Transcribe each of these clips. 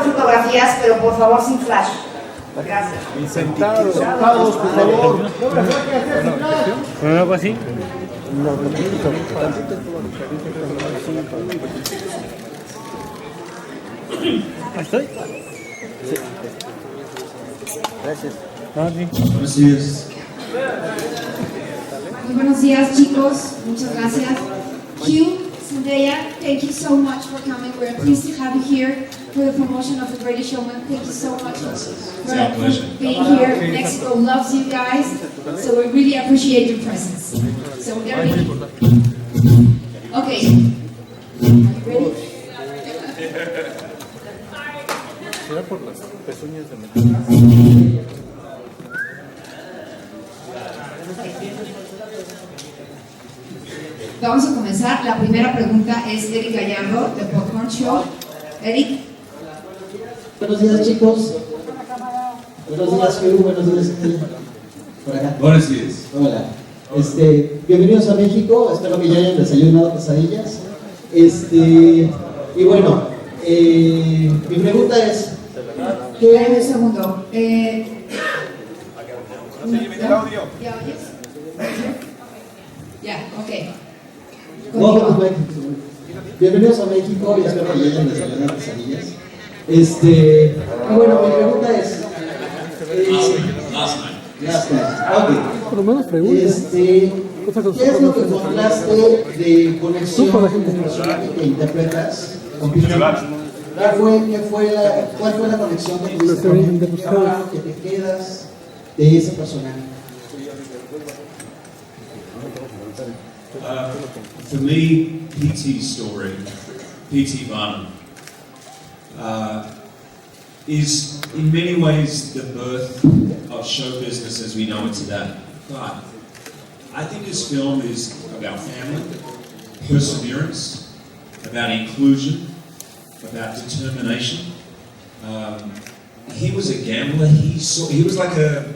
fotografías, pero por favor sin flash. Gracias. Sentados, por favor. ¿Con algo así? ¿Estoy? Sí. Gracias. Buenos días. Muy buenos días, chicos. Muchas gracias. Hugh, Zendaya, thank you so much for coming. We're pleased to have you here for the promotion of The Greatest Showman. Thank you so much It's our pleasure. for being here. Mexico loves you guys, so we really appreciate your presence. So we're gonna be... Okay. Are you ready? ¿Será por las pezuñas de metal? Vamos a comenzar. La primera pregunta es Eric Gallardo, de Popcorn Show. Eric. Buenos días, chicos. Buenos días, Hugh. Buenos días, por acá. Buenos días. Hola. Bienvenidos a México. Espero que ya hayan desayunado quesadillas. Y bueno, mi pregunta es... Un segundo. ¿Ya oyes? Ya, ok. Bienvenidos a México y espero que ya hayan desayunado quesadillas. Y bueno, mi pregunta es... Last night. Ok. Por lo menos preguntas. ¿Qué es lo que encontraste de conexión con el personaje que interpretas con Peter? ¿Cuál fue la conexión que tuviste con él? ¿Qué fue lo que te quedas de ese personaje? For me, P.T.'s story, P.T. Barnum, is in many ways the birth of show business as we know it today. But I think this film is about family, perseverance, about inclusion, about determination. He was a gambler. He was like a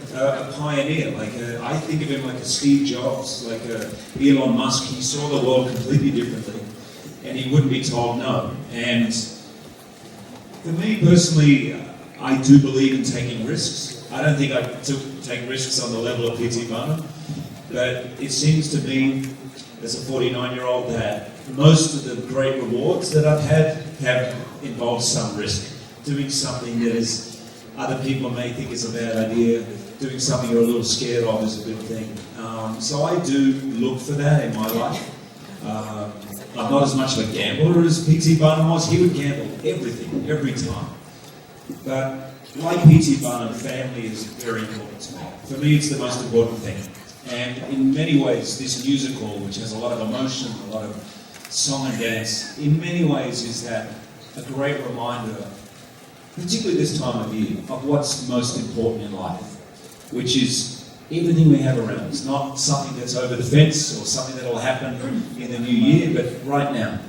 pioneer. I think of him like a Steve Jobs, like a Elon Musk. He saw the world completely differently, and he wouldn't be told no. And for me personally, I do believe in taking risks. I don't think I take risks on the level of P.T. Barnum, but it seems to me, as a 49-year-old, that most of the great rewards that I've had have involved some risk. Doing something that is other people may think is a bad idea, doing something you're a little scared of is a good thing. So I do look for that in my life. I'm not as much of a gambler as P.T. Barnum was. He would gamble everything, every time. But like P.T. Barnum, family is very important to me. For me, it's the most important thing. And in many ways, this musical, which has a lot of emotion, a lot of song and dance, in many ways is that a great reminder, particularly this time of year, of what's most important in life, which is everything we have around us, not something that's over the fence or something that will happen in the new year, but right now.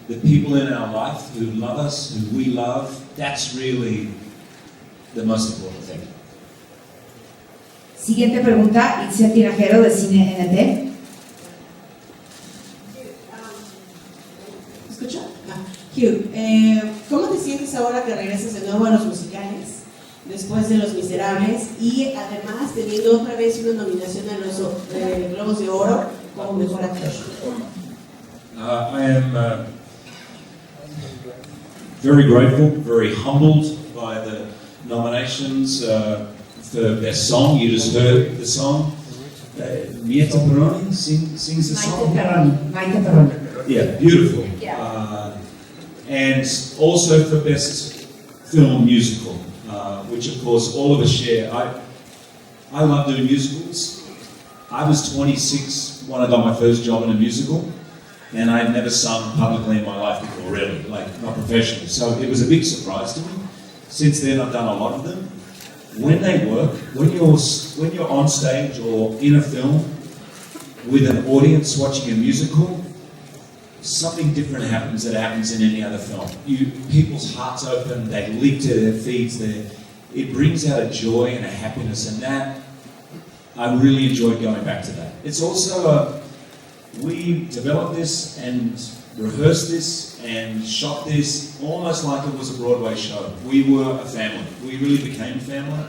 The people in our life who love us, who we love, that's really the most important thing. Siguiente pregunta, Itzel Tinajero, de CineNT. ¿Escucha? Hugh, ¿cómo te sientes ahora que regresas de nuevo a los musicales, después de Los Miserables, y además teniendo otra vez una nominación a los Globos de Oro como mejor actor? I am very grateful, very humbled by the nominations for Best Song. You just heard the song. Mieta Perroni sings the song. Maite Perroni. Yeah, beautiful. Yeah. And also for Best Film Musical, which of course all of us share. I love doing musicals. I was 26 when I got my first job in a musical, and I'd never sung publicly in my life before, really, like not professionally. So it was a big surprise to me. Since then, I've done a lot of them. When they work, when you're on stage or in a film with an audience watching a musical, something different happens that happens in any other film. People's hearts open, they leap to their feet. It brings out a joy and a happiness, and that I really enjoyed going back to that. It's also we developed this, and rehearsed this and shot this almost like it was a Broadway show. We were a family. We really became a family,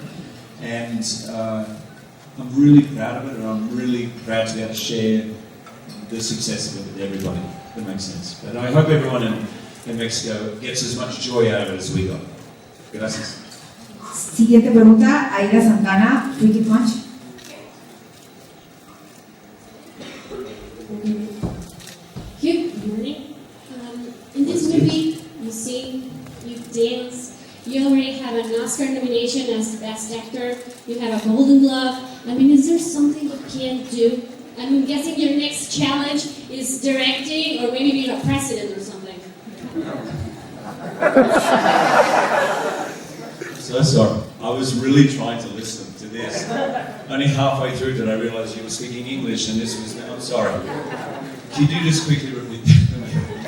and I'm really proud of it, and I'm really proud to be able to share the success of it with everybody. That makes sense. But I hope everyone in Mexico gets as much joy out of it as we got. Gracias. Siguiente pregunta, Aida Santana, Freaky Punch. Hugh, good morning. In this movie, you sing, you dance, you already have an Oscar nomination as Best Actor, you have a Golden Glove. I mean, is there something you can't do? I'm guessing your next challenge is directing or maybe being a president or something. So sorry. I was really trying to listen to this. Only halfway through did I realize you were speaking English, and this was. I'm sorry. Can you just quickly repeat that?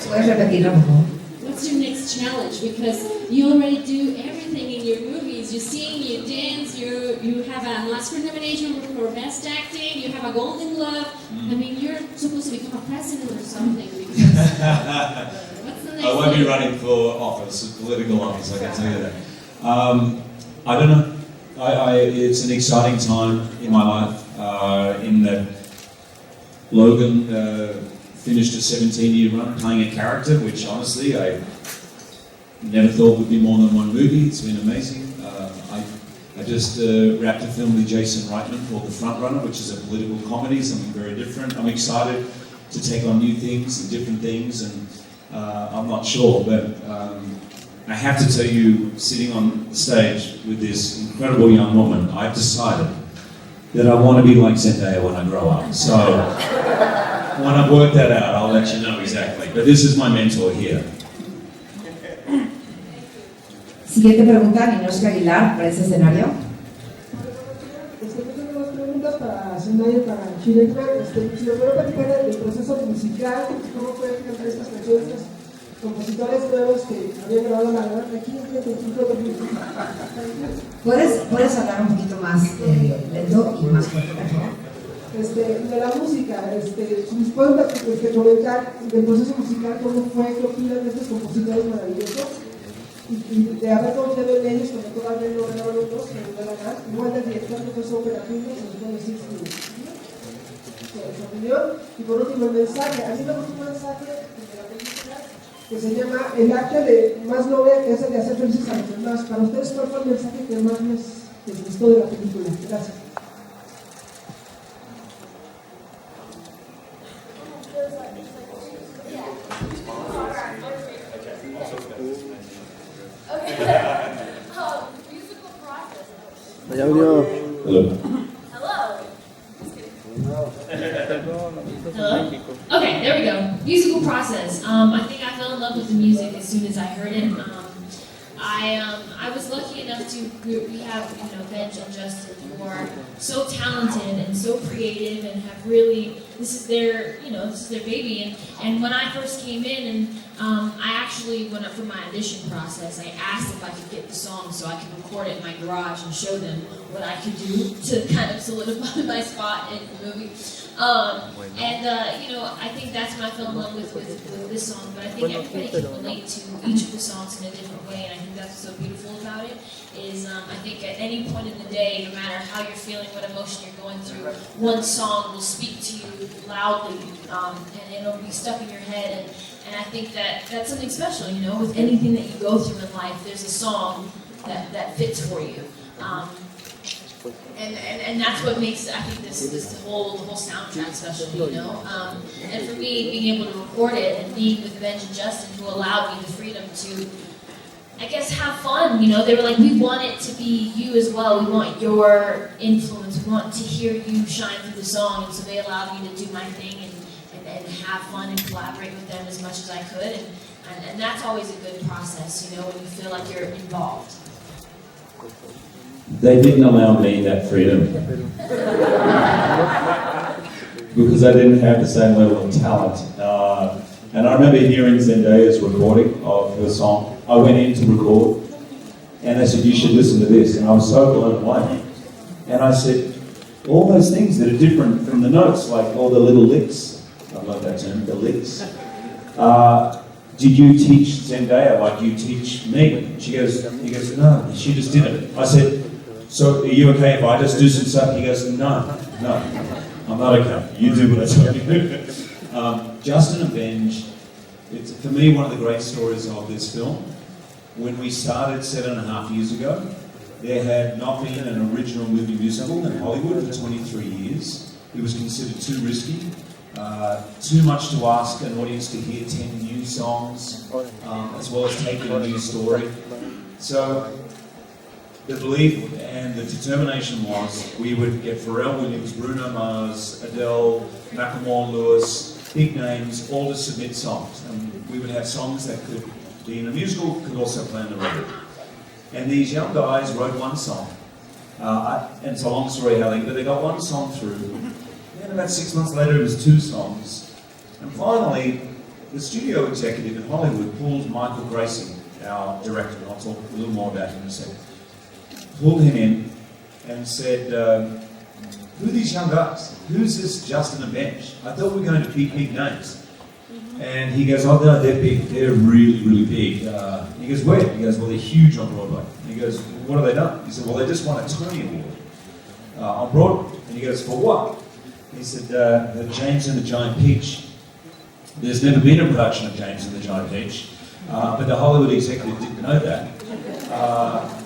¿Puedes repetirlo, por favor? What's your next challenge? Because you already do everything in your movies. You sing, you dance, you have an Oscar nomination for Best Acting, you have a Golden Glove. I mean, you're supposed to become a president or something. Because what's the next I won't be thing? running for office, political office, I can tell you that. I don't know. It's an exciting time in my life, in that Logan finished a 17-year run playing a character, which honestly I never thought would be more than one movie. It's been amazing. I just wrapped a film with Jason Reitman called The Front Runner, which is a political comedy, something very different. I'm excited to take on new things and different things, and I'm not sure, but I have to tell you, sitting on stage with this incredible young woman, I've decided that I want to be like Zendaya when I grow up. So when I've worked that out, I'll let you know exactly. But this is my mentor here. Siguiente pregunta, Ninoshka Aguilar, para este escenario. Tengo dos preguntas para Zendaya y para CineNT.com. Si me puedo platicar del proceso musical, cómo fue cantar estas canciones, estos compositores nuevos que habían grabado la verdad aquí en el ¿Puedes hablar un poquito más lento y más fuerte, por favor? de la música, si nos pueden comentar del proceso musical, cómo fue, qué opinan de estos compositores maravillosos y de haber confiado en ellos cuando todavía no ganaron otros que nos da la gana. Igual del director que fue sobre la firma, se nos puede decir su opinión. Y por último, el mensaje. A mí me gusta un mensaje de la película que se llama el acto de más noble, que es el de hacer felices a los demás. Para ustedes, ¿cuál fue el mensaje que más les gustó de la película? Gracias. Hello. Hello. Hello? Okay, there we go. Musical process. I think I fell in love with the music as soon as I heard it. I was lucky enough to, we have, Benj and Justin, who are so talented and so creative and have really, this is their baby. And when I first came in, and I actually went up for my audition process, I asked if I could get the song so I could record it in my garage and show them what I could do to kind of solidify my spot in the movie. I think that's when I fell in love with this song, but I think everybody can relate to each of the songs in a different way, and I think that's so beautiful about it, is I think at any point in the day, no matter how you're feeling, what emotion you're going through, one song will speak to you loudly, and it'll be stuck in your head, and I think that's something special, with anything that you go through in life, there's a song that fits for you. And that's what makes, I think, the whole soundtrack special, And for me, being able to record it and being with Benj and Justin, who allowed me the freedom to, I guess, have fun. They were like, we want it to be you as well. We want your influence. We want to hear you shine through the song. And so they allowed me to do my thing and have fun and collaborate with them as much as I could. And that's always a good process, when you feel like you're involved. They didn't allow me that freedom because I didn't have the same level of talent. And I remember hearing Zendaya's recording of her song. I went in to record, and they said, you should listen to this. And I was so blown away. And I said, all those things that are different from the notes, like all the little licks. I love that term, the licks. did you teach Zendaya like you teach me? He goes, no, she just did it. I said, so are you okay if I just do some stuff? He goes, no, I'm not okay. You do what I tell you. Justin and Benj, it's for me one of the great stories of this film. When we started 7.5 years ago, there had not been an original movie musical in Hollywood for 23 years. It was considered too risky, too much to ask an audience to hear 10 new songs, as well as take in a new story. So the belief and the determination was we would get Pharrell Williams, Bruno Mars, Adele, Macklemore, Lewis, big names, all to submit songs. And we would have songs that could be in a musical, could also play on the record. And these young guys wrote one song. And it's a long story how they got one song through. And about 6 months later, it was 2 songs. And finally, the studio executive in Hollywood pulled Michael Gracie, our director, and I'll talk a little more about him in a second, pulled him in and said, who are these young guys? Who's this Justin and Benj? I thought we were going to beat big names. And he goes, oh no, they're big. They're really, really big. He goes, where? He goes, well, they're huge on Broadway. And he goes, what have they done? He said, well, they just won a Tony Award on Broadway. And he goes, for what? He said, the James and the Giant Peach. There's never been a production of James and the Giant Peach, but the Hollywood executive didn't know that.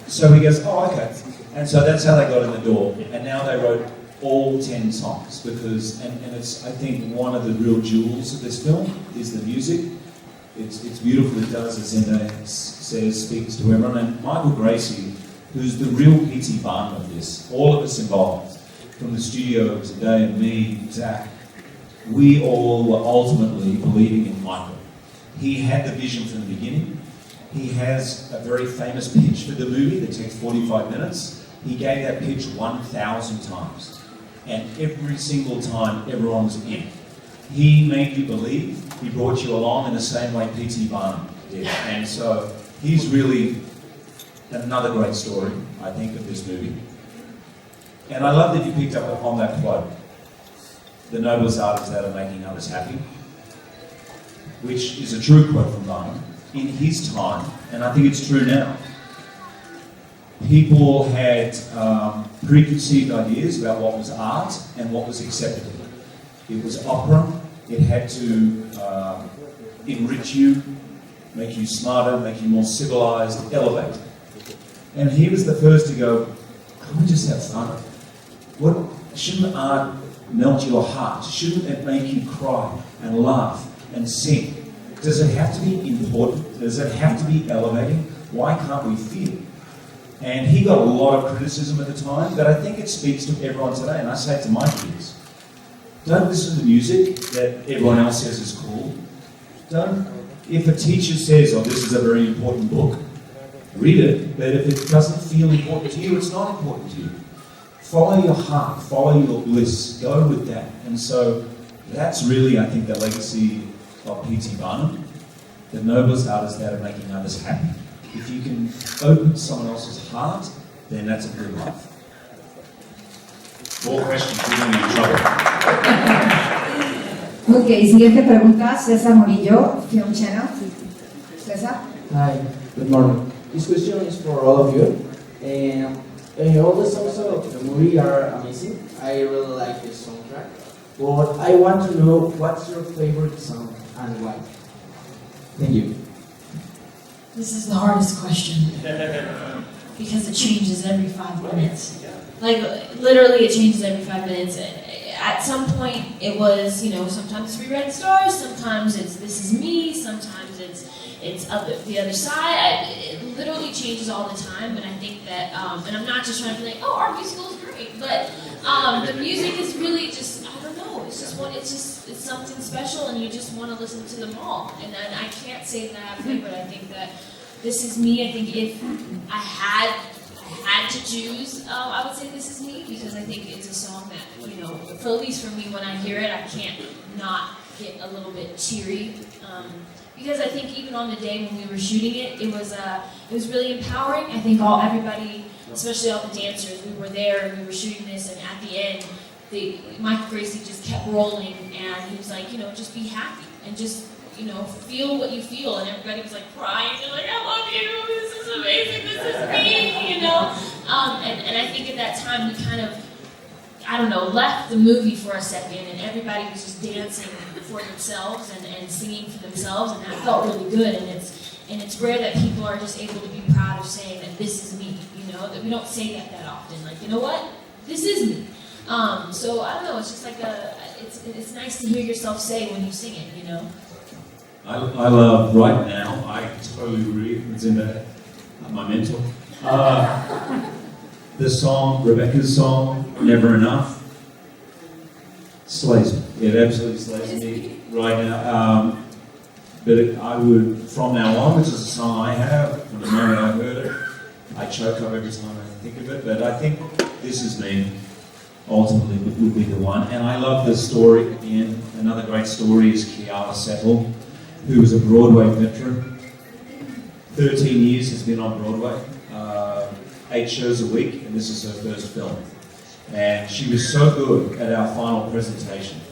So he goes, oh, okay. And so that's how they got in the door. And now they wrote all 10 songs because, and it's, I think, one of the real jewels of this film is the music. It's beautiful, it does, as Zendaya says, speaks to everyone. And Michael Gracie, who's the real P.T. Barnum of this, all of us involved, from the studio, Zendaya, me, Zach, we all were ultimately believing in Michael. He had the vision from the beginning. He has a very famous pitch for the movie that takes 45 minutes. He gave that pitch 1,000 times. And every single time, everyone was in. He made you believe. He brought you along in the same way P.T. Barnum did. And so he's really another great story, I think, of this movie. And I love that you picked up on that quote. The noblest art is that of making others happy, which is a true quote from Barnum. In his time, and I think it's true now, people had preconceived ideas about what was art and what was acceptable. It was opera. It had to enrich you, make you smarter, make you more civilized, elevate. And he was the first to go, can we just have fun? Shouldn't art melt your heart? Shouldn't it make you cry and laugh and sing? Does it have to be important? Does it have to be elevating? Why can't we feel? And he got a lot of criticism at the time, but I think it speaks to everyone today. And I say it to my kids, don't listen to the music that everyone else says is cool. If a teacher says, oh, this is a very important book, read it, but if it doesn't feel important to you, it's not important to you. Follow your heart, follow your bliss, go with that. And so that's really, I think, the legacy of P.T. Barnum. The noblest art is that of making others happy. If you can open someone else's heart, then that's a good life. More questions, we're going to be in trouble. Ok, siguiente pregunta, César Murillo, Film Channel. César? Hi, good morning. This question is for all of you. All the songs of the movie are amazing. I really like the soundtrack. But I want to know what's your favorite song and why. Thank you. This is the hardest question because it changes every 5 minutes. Like literally, it changes every 5 minutes. At some point, it was, you know, sometimes it's Rewrite the Stars, sometimes it's This Is Me, sometimes it's the other side. It literally changes all the time, and I think that, and I'm not just trying to be like, oh, our musical is great, but the music is really just, I don't know, it's something special, and you just want to listen to them all. And I can't say that I have a favorite. I think that This Is Me. I think if I had to choose, I would say This Is Me, because I think it's a song that, you know, for at least for me, when I hear it, I can't not get a little bit cheery. Because I think even on the day when we were shooting it, it was really empowering. I think everybody, especially all the dancers, we were there and we were shooting this, and at the end, Michael Gracie just kept rolling, and he was like, you know, just be happy and just, feel what you feel, and everybody was like crying, and like, I love you, this is amazing, this is me, and I think at that time we kind of, left the movie for a second, and everybody was just dancing for themselves and singing for themselves, and that felt really good, and it's rare that people are just able to be proud of saying that this is me, that we don't say that often, like, you know what, this is me. So I don't know, it's just like it's nice to hear yourself say when you sing it, I love right now, I totally agree with Zendaya, my mentor. The song, Rebecca's song, Never Enough, slays me. It absolutely slays me right now. But I would, from now on, which is a song I have, from the moment I heard it, I choke up every time I think of it, but I think This Is Me ultimately would be the one. And I love the story at the end. Another great story is Kiara Settle, who was a Broadway veteran. 13 years has been on Broadway, 8 shows a week, and this is her first film. And she was so good at our final presentation.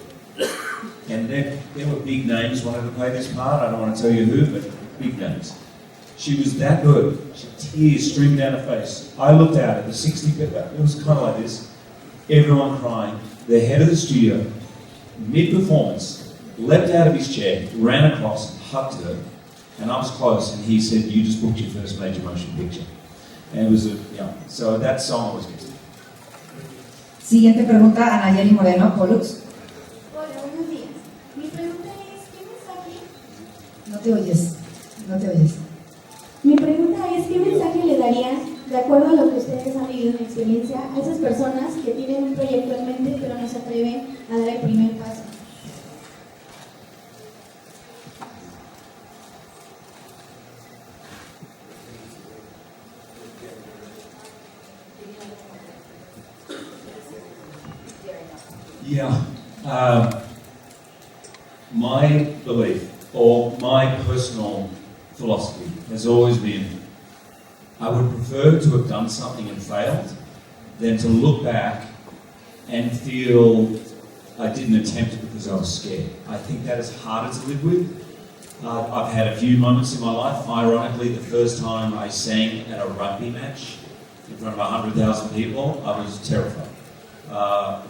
And there were big names wanted to play this part. I don't want to tell you who, but big names. She was that good. She had tears streaming down her face. I looked out at the 60 people. It was kind of like this. Everyone crying. The head of the studio, mid-performance, leapt out of his chair, ran across, and hugged her. And I was close, and he said, "You just booked your first major motion picture." And it was so that song always gets me. Siguiente pregunta, Anayeli Moreno, Pollux. Hola, buenos días. Mi pregunta es, ¿qué mensaje? No te oyes. Mi pregunta es, ¿qué mensaje le darían, de acuerdo a lo que ustedes han vivido en experiencia, a esas personas que tienen un proyecto en mente pero no se atreven a dar el primer paso? Yeah, my belief, or my personal philosophy, has always been, I would prefer to have done something and failed than to look back and feel I didn't attempt it because I was scared. I think that is harder to live with. I've had a few moments in my life. Ironically, the first time I sang at a rugby match in front of 100,000 people, I was terrified.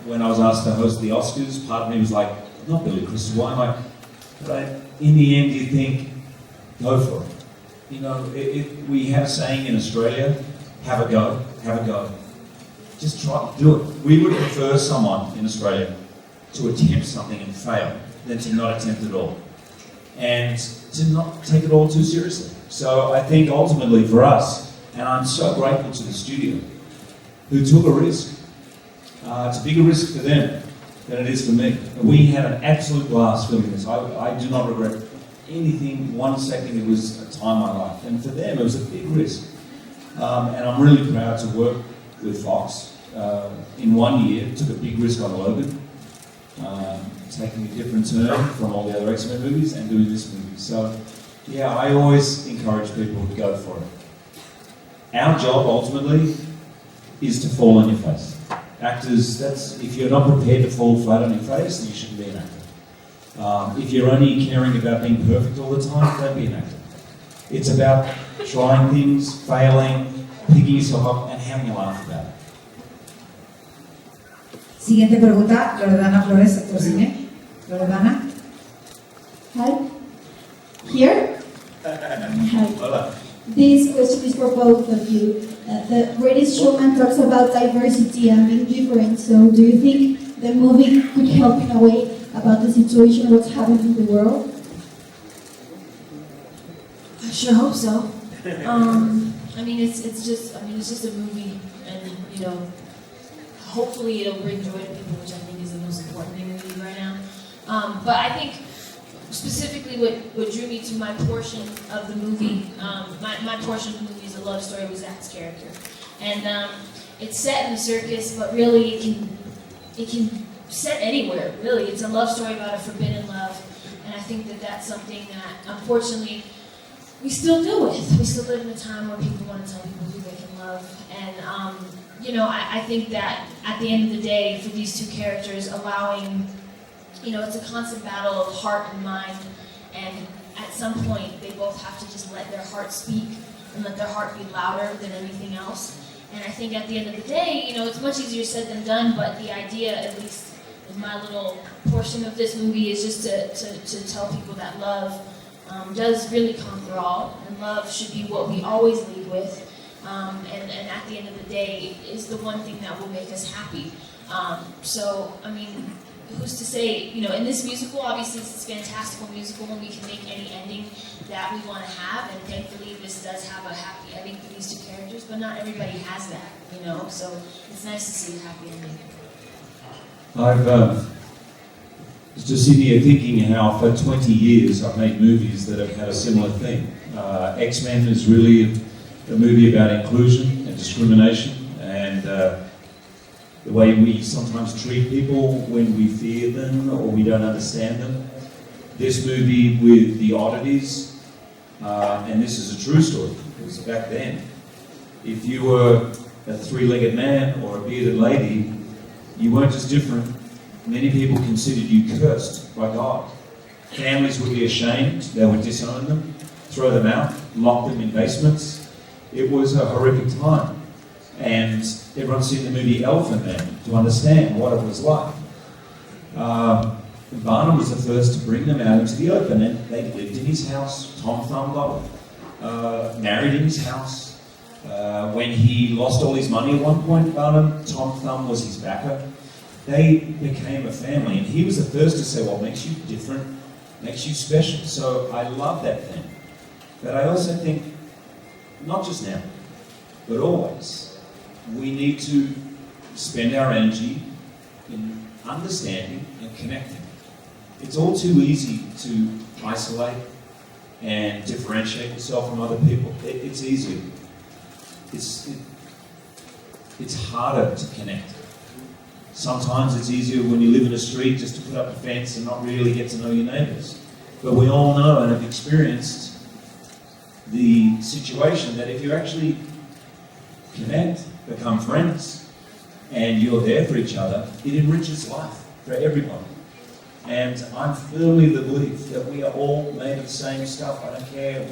When I was asked to host the Oscars, part of me was like, not Billy Crystal, why am I? But in the end, you think, go for it. We have a saying in Australia, have a go. Just try, do it. We would prefer someone in Australia to attempt something and fail than to not attempt at all. And to not take it all too seriously. So I think ultimately for us, and I'm so grateful to the studio, who took a risk. It's a bigger risk for them than it is for me. We had an absolute blast filming this. I do not regret anything, 1 second. It was a time of my life. And for them, it was a big risk. And I'm really proud to work with Fox. In 1 year, took a big risk on Logan, taking a different turn from all the other X-Men movies and doing this movie. So, yeah, I always encourage people to go for it. Our job, ultimately, is to fall on your face. Actors, if you're not prepared to fall flat on your face, then you shouldn't be an actor. If you're only caring about being perfect all the time, don't be an actor. It's about trying things, failing, picking yourself up, and having a laugh about it. Siguiente pregunta, Loredana Flores, sector cine. Loredana. Hi. Here? Hi. Hola. This question is for both of you. The greatest showman talks about diversity and being different, so do you think the movie could help in a way about the situation, what's happening in the world? I sure hope so. It's just a movie, and hopefully it'll bring joy to people, which I think is the most important thing we need right now. But I think specifically what drew me to my portion of the movie, my portion of the movie is a love story with Zach's character. And it's set in the circus, but really it can set anywhere, really. It's a love story about a forbidden love. And I think that that's something that, unfortunately, we still deal with. We still live in a time where people want to tell people who they can love. And, I think that at the end of the day, for these two characters, allowing, it's a constant battle of heart and mind. and at some point they both have to just let their heart speak and let their heart be louder than anything else. And I think at the end of the day, you know, it's much easier said than done, but the idea, at least in my little portion of this movie, is just to tell people that love does really conquer all, and love should be what we always lead with. And at the end of the day, it is the one thing that will make us happy. So, I mean, who's to say, you know, in this musical, obviously it's this fantastical musical, and we can make any ending that we want to have, and thankfully this does have a happy ending for these two characters, but not everybody has that, you know, so it's nice to see a happy ending. I've just sitting here thinking how for 20 years I've made movies that have had a similar theme. X-Men is really a movie about inclusion and discrimination, and the way we sometimes treat people when we fear them or we don't understand them. This movie with the oddities, and this is a true story, because back then, if you were a three-legged man or a bearded lady, you weren't just different. Many people considered you cursed by God. Families would be ashamed, they would disown them, throw them out, lock them in basements. It was a horrific time. And everyone's seen the movie Elephant Man to understand what it was like. Barnum was the first to bring them out into the open, and they lived in his house. Tom Thumb got married in his house. When he lost all his money at one point, Barnum, Tom Thumb was his backer. They became a family, and he was the first to say, what makes you different, makes you special. So I love that thing. But I also think, not just now, but always, we need to spend our energy in understanding and connecting. It's all too easy to isolate and differentiate yourself from other people. It's easier. It's harder to connect. Sometimes it's easier when you live in a street just to put up a fence and not really get to know your neighbours. But we all know and have experienced the situation that if you actually connect, become friends, and you're there for each other, it enriches life for everyone. And I'm firmly the belief that we are all made of the same stuff. I don't care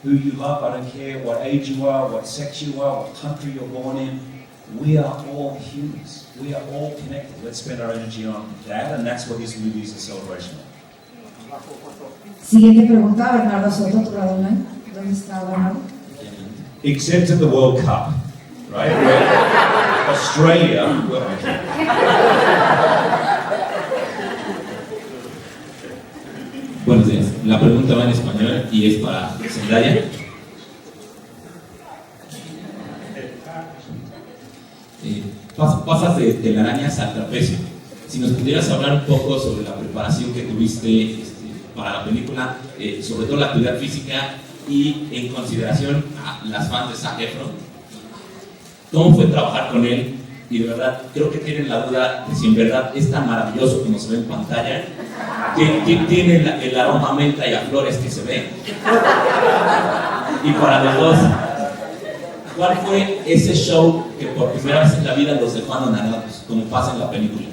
who you love, I don't care what age you are, what sex you are, what country you're born in. We are all humans. We are all connected. Let's spend our energy on that, and that's what this movie is a celebration of. Siguiente pregunta, Bernardo Soto, tu lado online. ¿Dónde está Bernardo? Except at the World Cup, right? Where Australia, well, Buenos días. La pregunta va en español y es para Zendaya. Pasas de telarañas al trapecio. Si nos pudieras hablar un poco sobre la preparación que tuviste para la película, sobre todo la actividad física y en consideración a las fans de Zac Efron, ¿cómo fue trabajar con él? Y de verdad, creo que tienen la duda de si en verdad es tan maravilloso como se ve en pantalla, que tiene el aroma a menta y a flores que se ve. Y para los dos, ¿cuál fue ese show que por primera vez en la vida los dejó anonadados, como pasa en la película?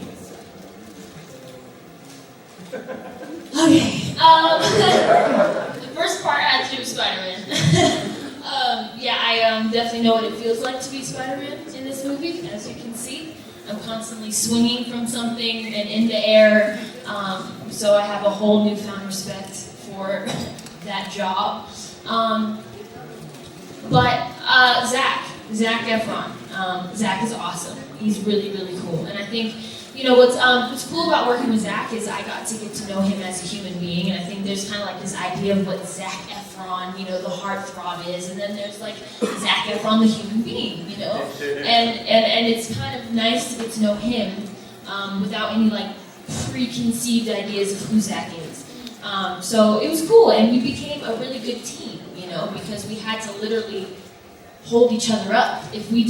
Okay. The first part I had to do was Spider-Man. Yeah, I definitely know what it feels like to be Spider-Man in this movie, as you can see. I'm constantly swinging from something and in the air, so I have a whole newfound respect for that job. But Zac Efron, Zac is awesome. He's really, really cool, and I think, you know, what's cool about working with Zac is I got to get to know him as a human being, and I think there's kind of like this idea of what Zac Efron, you know, the heartthrob is, and then there's like Zac Efron, the human being, you know, and it's kind of nice to get to know him without any like preconceived ideas of who Zac is. So it was cool, and we became a really good team, you know, because we had to literally hold each other up. If we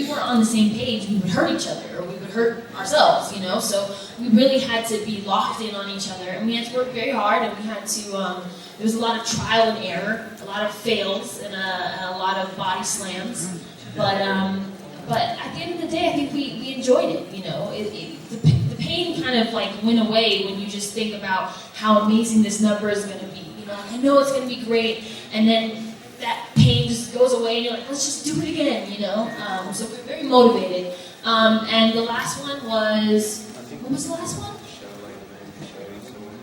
weren't on the same page, we would hurt each other, or we would hurt ourselves, you know. So we really had to be locked in on each other, and we had to work very hard, and we had to. There was a lot of trial and error, a lot of fails, and a lot of body slams. But at the end of the day, I think we enjoyed it. You know, the pain kind of like went away when you just think about how amazing this number is going to be. like, I know it's going to be great, and then that pain just goes away, and you're like, let's just do it again, you know? So we're very motivated. And the last one was, what was the last one?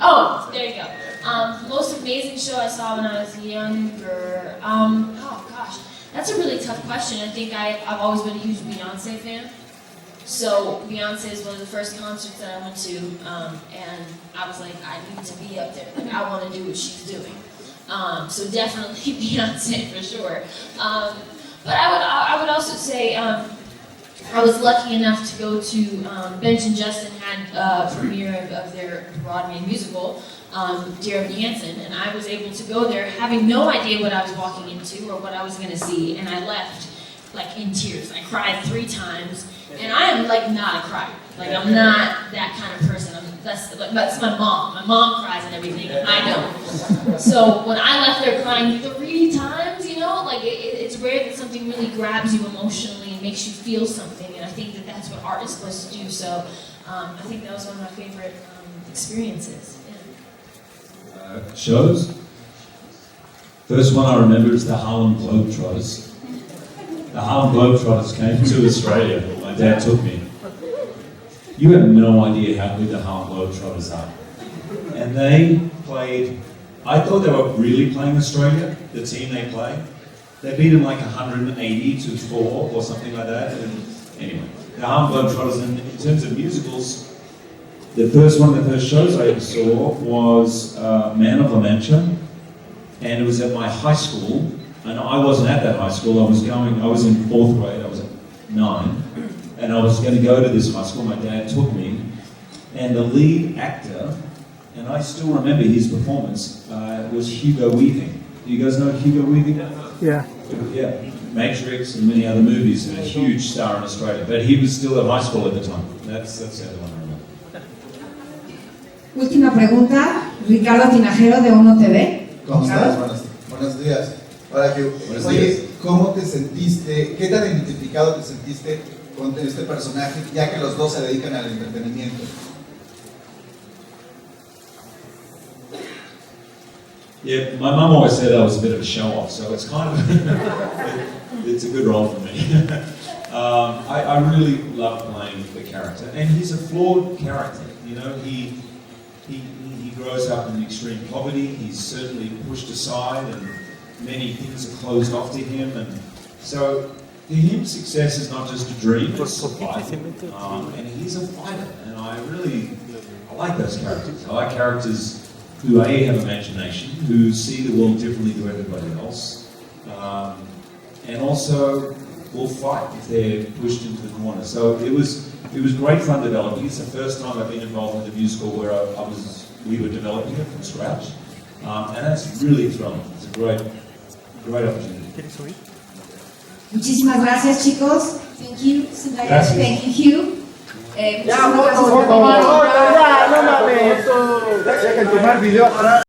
Oh, there you go. Most amazing show I saw when I was younger. Oh gosh, that's a really tough question. I think I've always been a huge Beyonce fan. So Beyonce is one of the first concerts that I went to, and I was like, I need to be up there. Like, I want to do what she's doing. So definitely Beyonce for sure. But I would also say I was lucky enough to go to Bench and Justin had a premiere of their Broadway musical, Dear Evan Hansen, and I was able to go there having no idea what I was walking into or what I was going to see, and I left like in tears. I cried 3 times, and I am like not a crier. Like I'm not that kind of person. That's my mom. My mom cries and everything. I don't. So when I left there crying 3 times, you know, like it's rare that something really grabs you emotionally and makes you feel something. And I think that that's what art is supposed to do. So I think that was one of my favorite experiences. Yeah. Shows. First one I remember is the Harlem Globetrotters. The Harlem Globetrotters came to Australia. My dad took me. You have no idea how good the Harlem Globetrotters are. And they played, I thought they were really playing Australia, the team they play. They beat them like 180-4 or something like that. And anyway, the Harlem Globetrotters, in terms of musicals, the first one of the first shows I ever saw was Man of La Mancha. And it was at my high school. And I wasn't at that high school. I was in 4th grade, I was at 9. And I was going to go to this high school. My dad took me, and the lead actor, and I still remember his performance, was Hugo Weaving. Do you guys know Hugo Weaving? Yeah. Yeah, Matrix and many other movies, and a huge star in Australia. But he was still at high school at the time. That's the other one I remember. Última pregunta, Ricardo Tinajero de Uno TV. ¿Cómo estás? Buenos días. Hola, Hugh. Oye, ¿cómo te sentiste? ¿Qué tan identificado te sentiste con este personaje, ya que los dos se dedican al entretenimiento? Yeah, my mum always said I was a bit of a show-off, so it's kind of it's a good role for me. I really love playing the character, and he's a flawed character. You know, he grows up in extreme poverty. He's certainly pushed aside, and many things are closed off to him, and so. To him, success is not just a dream, it's a fight. And he's a fighter, and I like those characters. I like characters who have imagination, who see the world differently to everybody else, and also will fight if they're pushed into the corner. So it was great fun developing. It's the first time I've been involved in a musical where we were developing it from scratch, and that's really thrilling. It's a great opportunity. Muchísimas gracias, chicos. Thank you, Zendaya. Gracias. Thank you, Hugh. Ya, no mames. Ya que tomar video atrás.